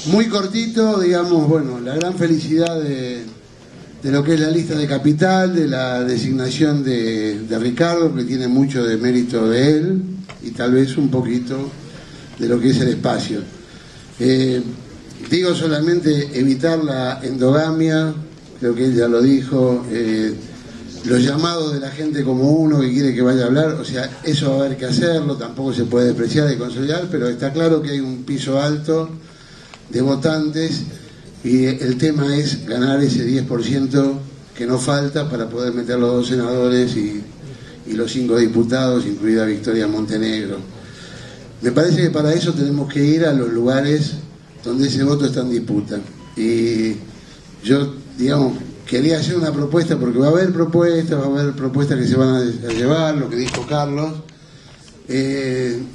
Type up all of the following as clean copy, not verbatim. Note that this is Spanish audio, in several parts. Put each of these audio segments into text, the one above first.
Muy cortito, digamos, bueno, la gran felicidad de lo que es la lista de capital, de la designación de Ricardo, que tiene mucho de mérito de él, y tal vez un poquito de lo que es el espacio. Digo solamente evitar la endogamia, creo que él ya lo dijo, los llamados de la gente como uno que quiere que vaya a hablar, o sea, eso va a haber que hacerlo, tampoco se puede despreciar y consolidar, pero está claro que hay un piso alto de votantes y el tema es ganar ese 10% que no falta para poder meter los 2 senadores y los 5 diputados, incluida Victoria Montenegro. Me parece que para eso tenemos que ir a los lugares donde ese voto está en disputa. Y yo, digamos, quería hacer una propuesta, porque va a haber propuestas que se van a llevar, lo que dijo Carlos.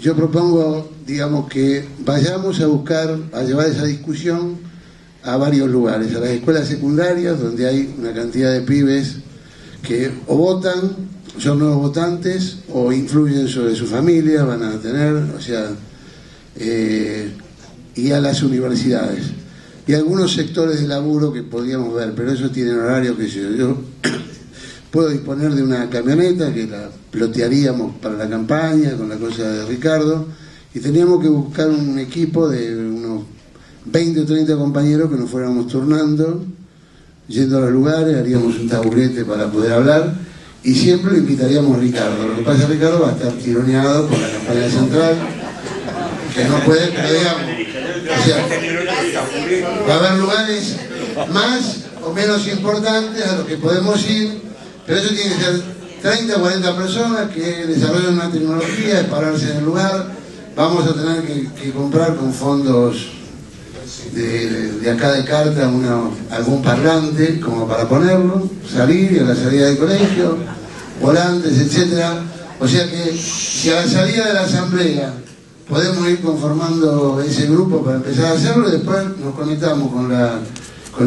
Yo propongo, digamos, que vayamos a buscar, a llevar esa discusión a varios lugares, a las escuelas secundarias, donde hay una cantidad de pibes que o votan, son nuevos votantes, o influyen sobre su familia, van a tener, o sea, y a las universidades. Y algunos sectores de laburo que podríamos ver, pero eso tiene horario que yo puedo disponer de una camioneta que la plotearíamos para la campaña con la cosa de Ricardo, y teníamos que buscar un equipo de unos 20 o 30 compañeros que nos fuéramos turnando, yendo a los lugares, haríamos un taburete para poder hablar, y siempre lo invitaríamos a Ricardo. Lo que pasa es que Ricardo va a estar tironeado por la campaña central, que no puede, pero digamos, o sea, va a haber lugares más o menos importantes a los que podemos ir, pero eso tiene que ser 30 o 40 personas que desarrollen una tecnología, es pararse en el lugar. Vamos a tener que comprar con fondos de acá de Carta algún parlante como para ponerlo, salir y a la salida del colegio, volantes, etcétera. O sea que si a la salida de la asamblea podemos ir conformando ese grupo para empezar a hacerlo, y después nos conectamos con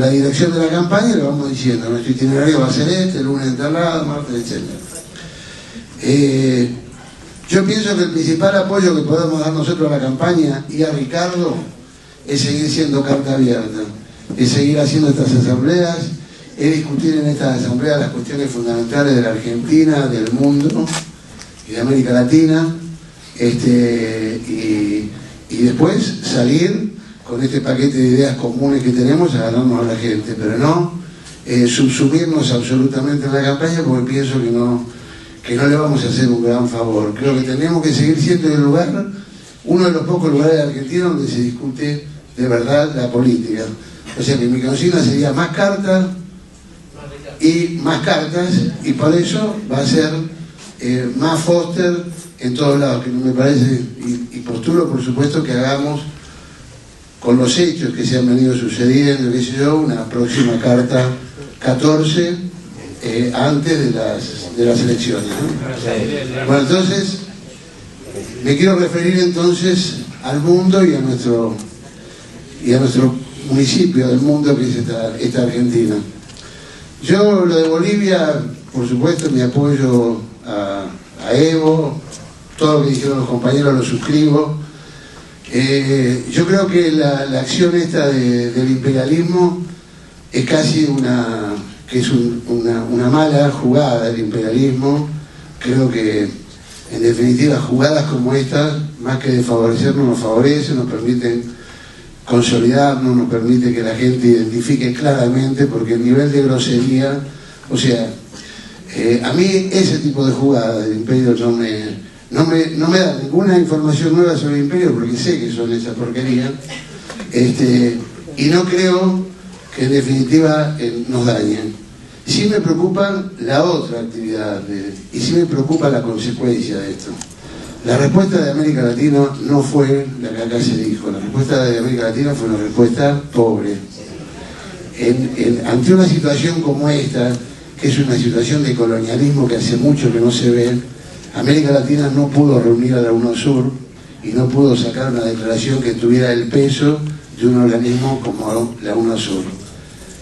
la dirección de la campaña y le vamos diciendo: nuestro itinerario va a ser este, lunes en tal lado, martes, etc. Yo pienso que el principal apoyo que podemos dar nosotros a la campaña y a Ricardo es seguir siendo carta abierta, es seguir haciendo estas asambleas, es discutir en estas asambleas las cuestiones fundamentales de la Argentina, del mundo y de América Latina, y después salir con este paquete de ideas comunes que tenemos a ganarnos a la gente, pero no subsumirnos absolutamente en la campaña, porque pienso que no le vamos a hacer un gran favor. Creo que tenemos que seguir siendo el lugar, uno de los pocos lugares de Argentina donde se discute de verdad la política. O sea que mi consigna sería más cartas, y por eso va a ser más Foster en todos lados, que me parece, y postulo por supuesto que hagamos con los hechos que se han venido sucediendo, qué sé yo, una próxima carta 14 antes de las elecciones, ¿no? Bueno, entonces me quiero referir entonces al mundo y a nuestro municipio del mundo, que es esta Argentina. Yo, lo de Bolivia, por supuesto, mi apoyo a Evo, todo lo que dijeron los compañeros lo suscribo. Yo creo que la acción esta del imperialismo es casi una mala jugada del imperialismo. Creo que, en definitiva, jugadas como estas, más que de favorecernos, nos favorecen, nos permiten consolidarnos, nos permite que la gente identifique claramente, porque el nivel de grosería, o sea, a mí ese tipo de jugada del imperio no me da ninguna información nueva sobre el imperio, porque sé que son esa porquería, y no creo que en definitiva nos dañen. Sí me preocupa la otra actividad, y sí me preocupa la consecuencia de esto. La respuesta de América Latina no fue la que acá se dijo. La respuesta de América Latina fue una respuesta pobre. Ante una situación como esta, que es una situación de colonialismo que hace mucho que no se ve, América Latina no pudo reunir a la UNASUR y no pudo sacar una declaración que tuviera el peso de un organismo como la UNASUR.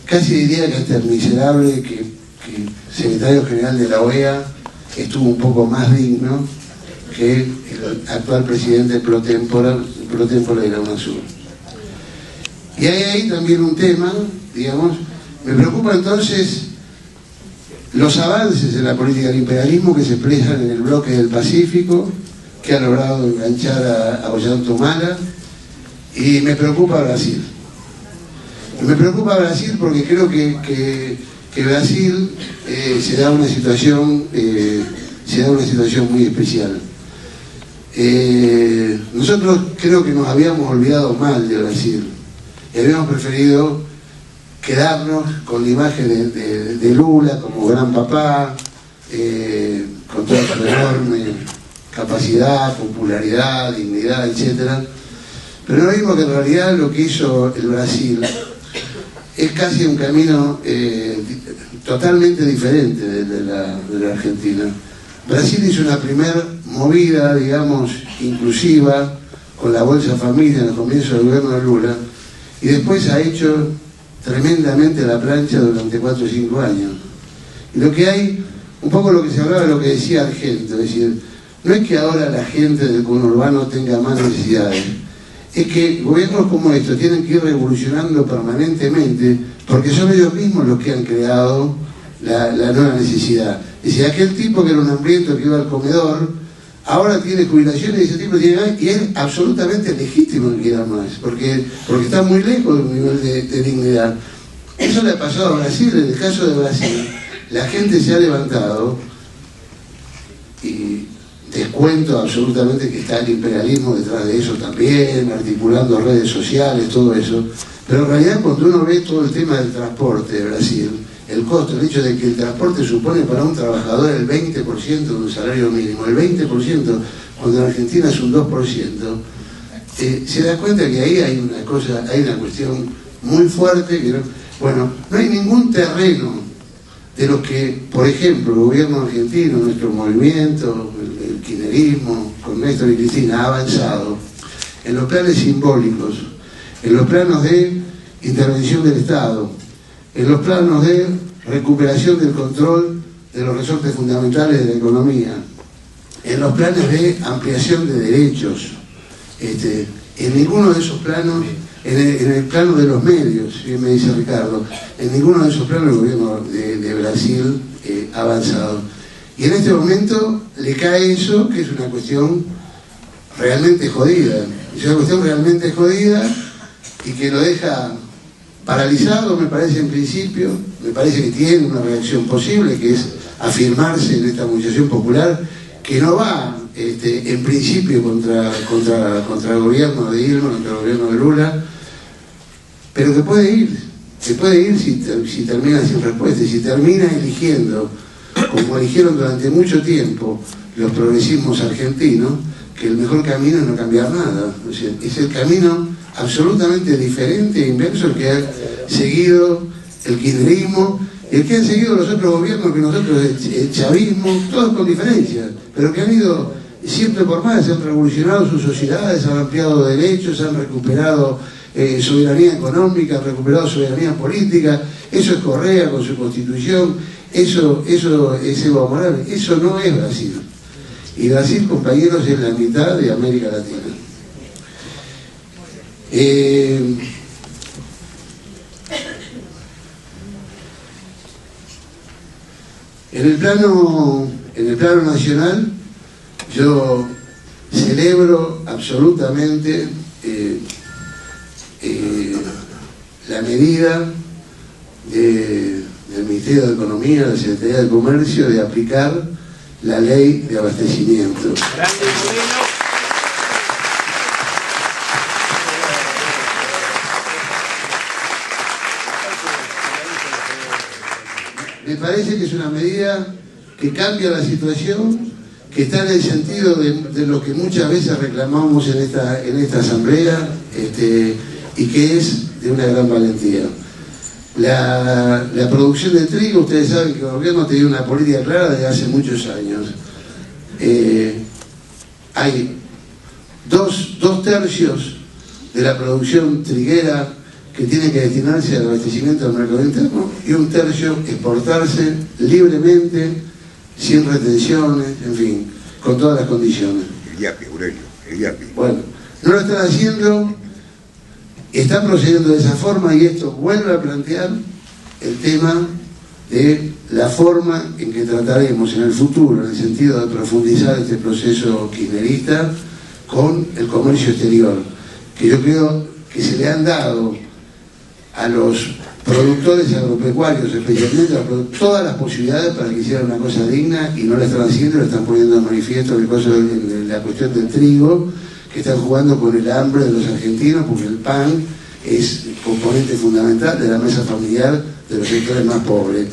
Casi diría que hasta es miserable que el secretario general de la OEA estuvo un poco más digno que el actual presidente pro tempore de la UNASUR. Y hay ahí también un tema, digamos, me preocupa entonces los avances en la política del imperialismo que se expresan en el bloque del Pacífico, que ha logrado enganchar a Ollanta Humala, y me preocupa Brasil. Y me preocupa Brasil porque creo que Brasil se da una situación muy especial. Nosotros creo que nos habíamos olvidado mal de Brasil y habíamos preferido quedarnos con la imagen de Lula como gran papá, con toda su enorme capacidad, popularidad, dignidad, etc. Pero no vimos que en realidad lo que hizo el Brasil es casi un camino totalmente diferente de la Argentina. Brasil hizo una primera movida, digamos, inclusiva, con la Bolsa Familia en el comienzo del gobierno de Lula, y después ha hecho tremendamente la plancha durante 4 o 5 años. Y lo que hay, un poco lo que se hablaba, lo que decía Argento, es decir, no es que ahora la gente del conurbano tenga más necesidades, es que gobiernos como estos tienen que ir revolucionando permanentemente, porque son ellos mismos los que han creado la nueva necesidad. Es decir, aquel tipo que era un hambriento que iba al comedor, ahora tiene jubilación y ese tipo tiene más, y es absolutamente legítimo que quiera más, porque está muy lejos de un nivel de dignidad. Eso le ha pasado a Brasil. En el caso de Brasil, la gente se ha levantado, y descuento absolutamente que está el imperialismo detrás de eso también, articulando redes sociales, todo eso, pero en realidad cuando uno ve todo el tema del transporte de Brasil, el costo, el hecho de que el transporte supone para un trabajador el 20% de un salario mínimo, el 20%, cuando en Argentina es un 2%, se da cuenta que ahí hay una cuestión muy fuerte, que no hay ningún terreno de los que, por ejemplo, el gobierno argentino, nuestro movimiento, el kirchnerismo, con Néstor y Cristina, ha avanzado en los planes simbólicos, en los planos de intervención del Estado, en los planos de recuperación del control de los resortes fundamentales de la economía, en los planes de ampliación de derechos, en ninguno de esos planos, en el plano de los medios, bien me dice Ricardo, en ninguno de esos planos el gobierno de Brasil ha avanzado. Y en este momento le cae eso, que es una cuestión realmente jodida, y que lo deja paralizado, me parece, en principio. Me parece que tiene una reacción posible, que es afirmarse en esta movilización popular, que no va en principio contra el gobierno de Dilma, contra el gobierno de Lula, pero que puede ir si termina sin respuesta, y si termina eligiendo, como eligieron durante mucho tiempo los progresismos argentinos, que el mejor camino es no cambiar nada. O sea, es el camino absolutamente diferente e inverso al que ha seguido el kirchnerismo y el que han seguido los otros gobiernos que nosotros, el chavismo, todos con diferencias, pero que han ido siempre por más, han revolucionado sus sociedades, han ampliado derechos, han recuperado soberanía económica, han recuperado soberanía política. Eso es Correa con su constitución, eso es Evo Morales. Eso no es Brasil. Y Brasil, compañeros, es la mitad de América Latina. En el plano nacional, yo celebro absolutamente la medida del Ministerio de Economía, de la Secretaría de Comercio, de aplicar la ley de abastecimiento. Me parece que es una medida que cambia la situación, que está en el sentido de lo que muchas veces reclamamos en esta asamblea, y que es de una gran valentía. La producción de trigo, ustedes saben que el gobierno ha tenido una política clara desde hace muchos años. Hay dos tercios de la producción triguera que tiene que destinarse al abastecimiento del mercado interno y un tercio exportarse libremente, sin retenciones, en fin, con todas las condiciones. El IAPI, Aurelio, el IAPI. Bueno, no lo están haciendo Está procediendo de esa forma y esto vuelve a plantear el tema de la forma en que trataremos en el futuro, en el sentido de profundizar este proceso kirchnerista con el comercio exterior, que yo creo que se le han dado a los productores agropecuarios, especialmente todas las posibilidades para que hicieran una cosa digna y no la están haciendo, la están poniendo de manifiesto la cuestión del trigo, que están jugando con el hambre de los argentinos, porque el pan es componente fundamental de la mesa familiar de los sectores más pobres.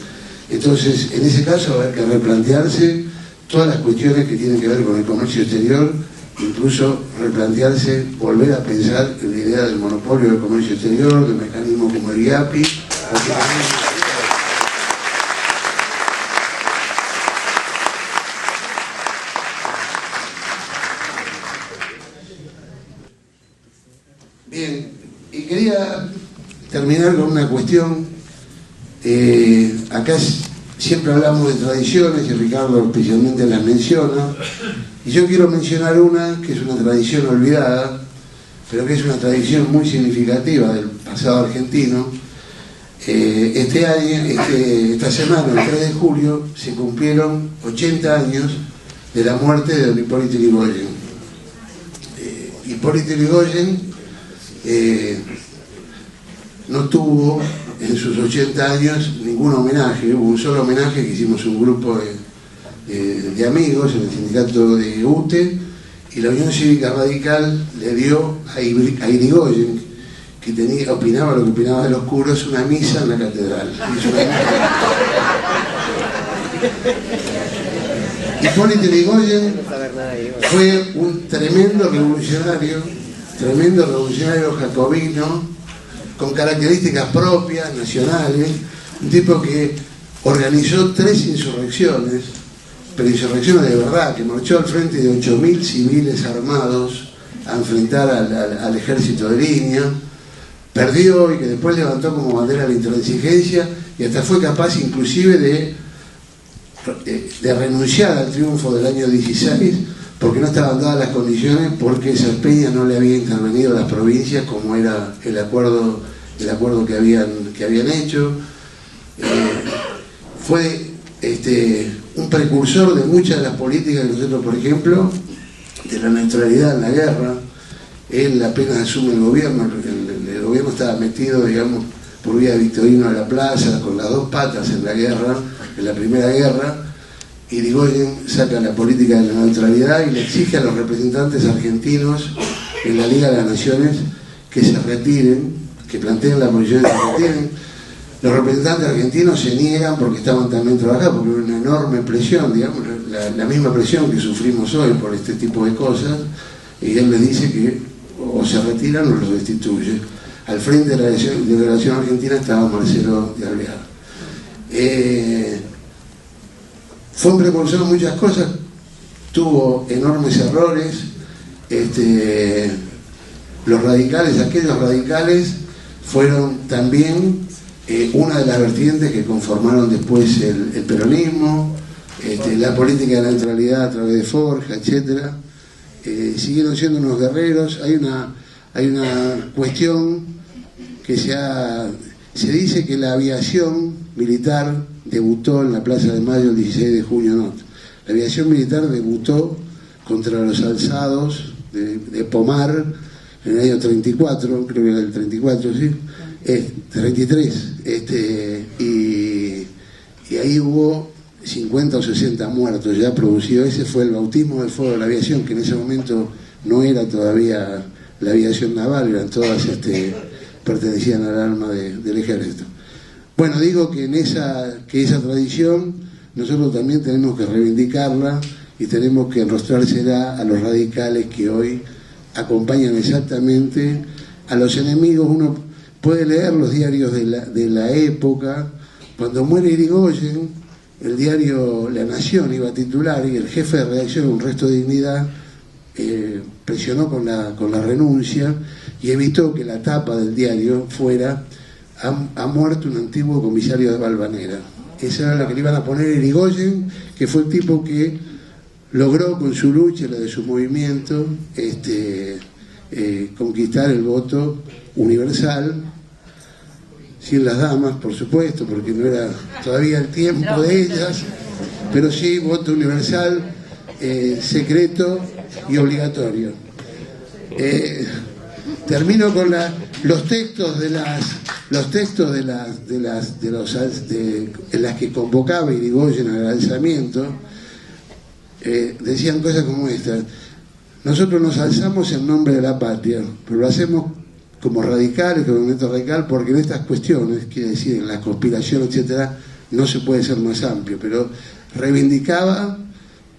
Entonces, en ese caso va a haber que replantearse todas las cuestiones que tienen que ver con el comercio exterior, incluso replantearse, volver a pensar en la idea del monopolio del comercio exterior, de mecanismos como el IAPI. Bien, y quería terminar con una cuestión. Acá siempre hablamos de tradiciones y Ricardo especialmente las menciona, y yo quiero mencionar una que es una tradición olvidada, pero que es una tradición muy significativa del pasado argentino. Esta semana, el 3 de julio, se cumplieron 80 años de la muerte de don Hipólito Yrigoyen. Hipólito Yrigoyen no tuvo en sus 80 años ningún homenaje. Hubo un solo homenaje que hicimos un grupo de amigos en el sindicato de UTE, y la Unión Cívica Radical le dio a Yrigoyen, que opinaba lo que opinaba de los curas, una misa en la catedral. Hipólito Yrigoyen fue un tremendo revolucionario jacobino, con características propias, nacionales, un tipo que organizó 3 insurrecciones, pero insurrecciones de verdad, que marchó al frente de 8.000 civiles armados a enfrentar al ejército de línea, perdió, y que después levantó como bandera la intransigencia, y hasta fue capaz inclusive de renunciar al triunfo del año 16, porque no estaban dadas las condiciones, porque Salpeña no le había intervenido a las provincias como era el acuerdo que habían hecho. Fue un precursor de muchas de las políticas que nosotros, por ejemplo, de la neutralidad en la guerra. Él apenas asume el gobierno, el gobierno estaba metido, digamos, por vía de Victorino a la Plaza, con las 2 patas en la guerra, en la primera guerra. Yrigoyen saca la política de la neutralidad y le exige a los representantes argentinos en la Liga de las Naciones que se retiren, que planteen la posición de que se retiren. Los representantes argentinos se niegan porque estaban también trabajando, porque hubo una enorme presión, digamos, la misma presión que sufrimos hoy por este tipo de cosas, y él les dice que o se retiran o los destituye. Al frente de la delegación argentina estaba Marcelo de Alvear. Fue un precursor en muchas cosas, tuvo enormes errores. Aquellos radicales fueron también una de las vertientes que conformaron después el peronismo, la política de la neutralidad a través de Forja, etcétera. Siguieron siendo unos guerreros. Hay una cuestión que se dice que la aviación militar debutó en la Plaza de Mayo el 16 de junio, no. La aviación militar debutó contra los alzados de Pomar en el año 34, creo que era el 34, sí, 33, y ahí hubo 50 o 60 muertos ya producidos. Ese fue el bautismo del fuego de la aviación, que en ese momento no era todavía la aviación naval, eran todas, pertenecían al arma del ejército. Bueno, digo que esa tradición nosotros también tenemos que reivindicarla y tenemos que enrostrársela a los radicales que hoy acompañan exactamente a los enemigos. Uno puede leer los diarios de la época. Cuando muere Yrigoyen, el diario La Nación iba a titular, y el jefe de redacción, Un Resto de Dignidad, presionó con la renuncia y evitó que la tapa del diario fuera "Ha muerto un antiguo comisario de Valvanera". Esa era la que le iban a poner Yrigoyen, que fue el tipo que logró con su lucha, la de su movimiento, conquistar el voto universal, sin las damas, por supuesto, porque no era todavía el tiempo de ellas, pero sí voto universal, secreto y obligatorio. Termino con los textos en las que convocaba Irigoyen al alzamiento. Decían cosas como estas: nosotros nos alzamos en nombre de la patria, pero lo hacemos como radicales, como movimiento radical, porque en estas cuestiones, quiere decir en la conspiración, etcétera, no se puede ser más amplio, pero reivindicaba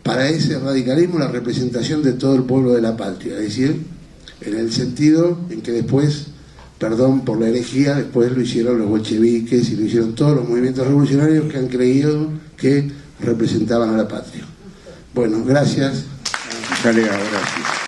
para ese radicalismo la representación de todo el pueblo de la patria, es decir, en el sentido en que después, perdón por la herejía, después lo hicieron los bolcheviques y lo hicieron todos los movimientos revolucionarios que han creído que representaban a la patria. Bueno, gracias. Gracias.